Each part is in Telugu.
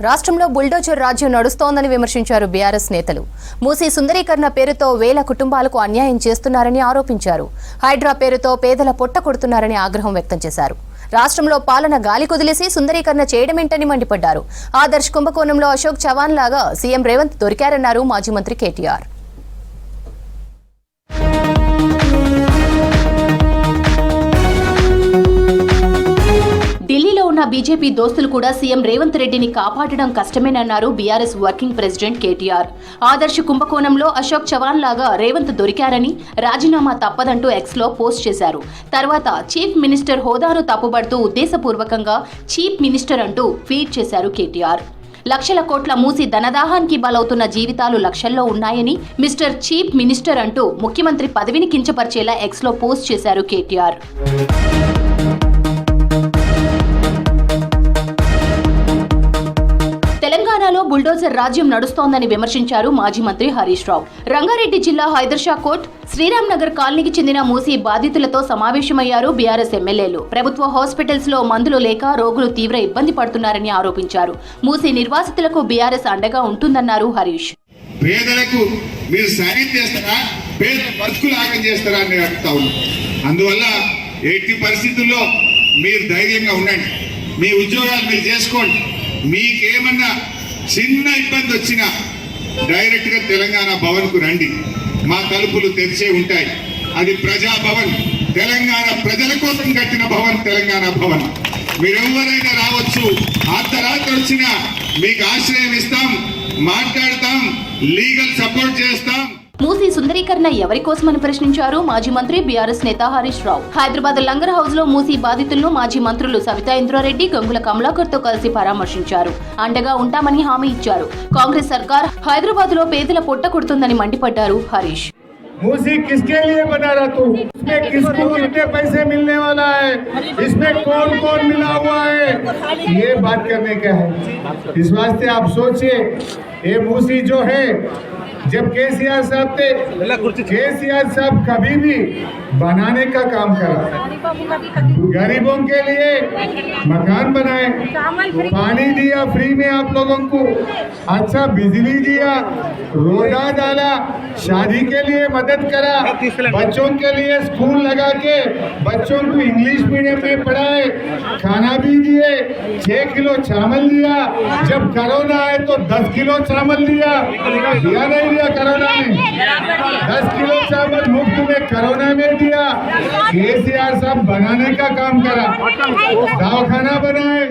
రాష్ట్రంలో బుల్డోజర్ రాజ్యం నడుస్తోందని విమర్శించారు బీఆర్ఎస్ నేతలు. మూసీ సుందరీకరణ పేరుతో వేల కుటుంబాలకు అన్యాయం చేస్తున్నారని ఆరోపించారు. హైడ్రా పేరుతో పేదల పొట్ట కొడుతున్నారని ఆగ్రహం వ్యక్తం చేశారు. రాష్ట్రంలో పాలన గాలి కుదిలేసి సుందరీకరణ చేయడమేంటని మండిపడ్డారు. ఆదర్శ్ కుంభకోణంలో అశోక్ చవాన్ లాగా సీఎం రేవంత్ దొరికారన్నారు మాజీ మంత్రి కేటీఆర్. ఢిల్లీలో ఉన్న బీజేపీ దోస్తులు కూడా సీఎం రేవంత్ రెడ్డిని కాపాడడం కష్టమేనన్నారు బీఆర్ఎస్ వర్కింగ్ ప్రెసిడెంట్ కేటీఆర్. ఆదర్శ కుంభకోణంలో అశోక్ చవాన్ లాగా రేవంత్ దొరికారని, రాజీనామా తప్పదంటూ ఎక్స్లో పోస్ట్ చేశారు. తర్వాత చీఫ్ మినిస్టర్ హోదాను తప్పుబడుతూ ఉద్దేశపూర్వకంగా చీఫ్ మినిస్టర్ అంటూ ట్వీట్ చేశారు కేటీఆర్. లక్షల కోట్ల మూసి ధనదాహానికి బలవుతున్న జీవితాలు లక్షల్లో ఉన్నాయని, మిస్టర్ చీఫ్ మినిస్టర్ అంటూ ముఖ్యమంత్రి పదవిని కించపరిచేలా ఎక్స్లో పోస్ట్ చేశారు కేటీఆర్. తెలంగాణలో బుల్డోజర్ రాజ్యం నడుస్తోందని విమర్శించారు మాజీ మంత్రి హరీష్ రావు. రంగారెడ్డి జిల్లా హైదర్షా కోట్, శ్రీరామ్ నగర్ కాలనీకి చెందిన మూసీ బాధితులతో సమావేశమయ్యారు బీఆర్ఎస్ ఎమ్మెల్యేలు. ప్రభుత్వ హాస్పిటల్స్ లో మందులు లేక రోగులు తీవ్ర ఇబ్బంది పడుతున్నారని ఆరోపించారు. మూసీ నిర్వాసితులకు బీఆర్ఎస్ అండగా ఉంటుందన్నారు హరీష్. పేదలకు మీరు సాయం చేస్తారా, పేద బతుకులు ఆగం చేస్తారా అని అడుగుతా ఉన్నాం. అందువల్ల ఎట్టి పరిస్థితుల్లో మీరు ధైర్యంగా ఉండండి, మీ ఉద్యోగాలు మీరు చేసుకోండి. మీకేమన్నా చిన్న ఇబ్బంది వచ్చినా డైరెక్ట్ గా తెలంగాణ భవన్ కు రండి, మా తలుపులు తెరిచే ఉంటాయి. అది ప్రజాభవన్, తెలంగాణ ప్రజల కోసం కట్టిన భవన్, తెలంగాణ భవన్. మీరెవరైనా రావచ్చు, అర్ధరాత్రి వచ్చినా మీకు ఆశ్రయం ఇస్తాం, మాట్లాడతాం, లీగల్ సపోర్ట్ చేస్తాం. మూసీ సుందరీకరణ ఎవరి కోసమని ప్రశ్నించారు మాజీ మంత్రి బీఆర్ఎస్ నేత హరీష్ రావు. హైదరాబాద్ లంగర్ హౌస్ లో మూసీ బాధితులను మాజీ మంత్రులు సవితా ఇంద్రారెడ్డి, గంగుల కమలాకర్ తో కలిసి పరామర్శించారు. అండగా ఉంటామని హామీ ఇచ్చారు. కాంగ్రెస్ సర్కార్ హైదరాబాద్ లో పేదల పొట్ట కొడుతుందని మండిపడ్డారు హరీష్. मूसी किसके लिए बना रहा तू? इसमें किसको कितने पैसे मिलने वाला है, इसमें कौन कौन मिला हुआ है, ये बात करने का है. इस वास्ते आप सोचिए, ये मूसी जो है, जब केसीआर साहब थे, केसीआर साहब कभी भी बनाने का काम करा, गरीबों के लिए मकान बनाए, पानी दिया फ्री में आप लोगों को, अच्छा बिजली दिया, रोड़ा डाला, शादी के लिए मदद करा, बच्चों के लिए स्कूल लगा के बच्चों को इंग्लिश मीडियम में पढ़ाए, खाना भी दिए, 6 किलो चावल दिया. जब कोरोना आए तो 10 किलो चावल दिया नहीं दिया? कोरोना में 10 किलो चावल मुफ्त में कोरोना में दिया. केसीआर साहब बनाने का काम करा, दवाखाना बनाए.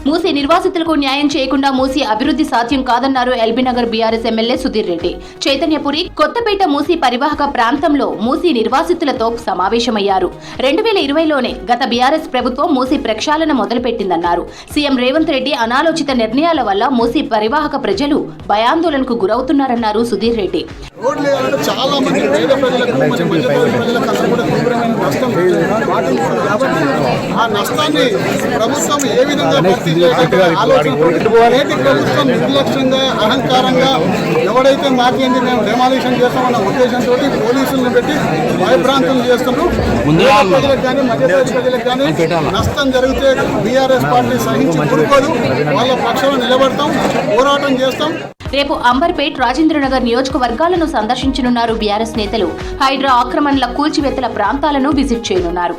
మూసీ నిర్వాసితులకు న్యాయం చేయకుండా మూసీ అభివృద్ధి సాధ్యం కాదన్నారు ఎల్బీ నగర్ బీఆర్ఎస్ ఎమ్మెల్యే సుధీర్ రెడ్డి. చైతన్యపురి, కొత్తపేట మూసీ పరివాహక ప్రాంతంలో మూసీ నిర్వాసితులతో సమావేశమయ్యారు. 2020లోనే గత బీఆర్ఎస్ ప్రభుత్వం మూసీ ప్రక్షాళన మొదలుపెట్టిందన్నారు. సీఎం రేవంత్ రెడ్డి అనాలోచిత నిర్ణయాల వల్ల మూసీ పరివాహక ప్రజలు భయాందోళనకు గురవుతున్నారన్నారు సుధీర్ రెడ్డి. చాలా మంది పేద ప్రజలకు, ప్రజలకు కూడా తీవ్రమైన నష్టం వాటిల్లుతుంది. కాబట్టి ఆ నష్టాన్ని ప్రభుత్వం ఏ విధంగా భర్తీ నేటి ప్రభుత్వం నిర్లక్ష్యంగా, అహంకారంగా ఎవడైతే మాకేంది మేము డెమాలిషన్ చేస్తామన్న ఉద్దేశంతో పోలీసులను పెట్టి భయభ్రాంతులు చేస్తున్నారు. ప్రజలకు కానీ, మధ్యప్రదేశ్ ప్రజలకు కానీ నష్టం జరిగితే బీఆర్ఎస్ పార్టీ సహించి ఊరుకోదు. వాళ్ళ పక్షాన నిలబడతాం, పోరాటం చేస్తాం. రేపు అంబర్పేట్, రాజేంద్రనగర్ నియోజకవర్గాలను సందర్శించనున్నారు బీఆర్ఎస్ నేతలు. హైడ్రా ఆక్రమణల కూల్చివేతల ప్రాంతాలను విజిట్ చేయనున్నారు.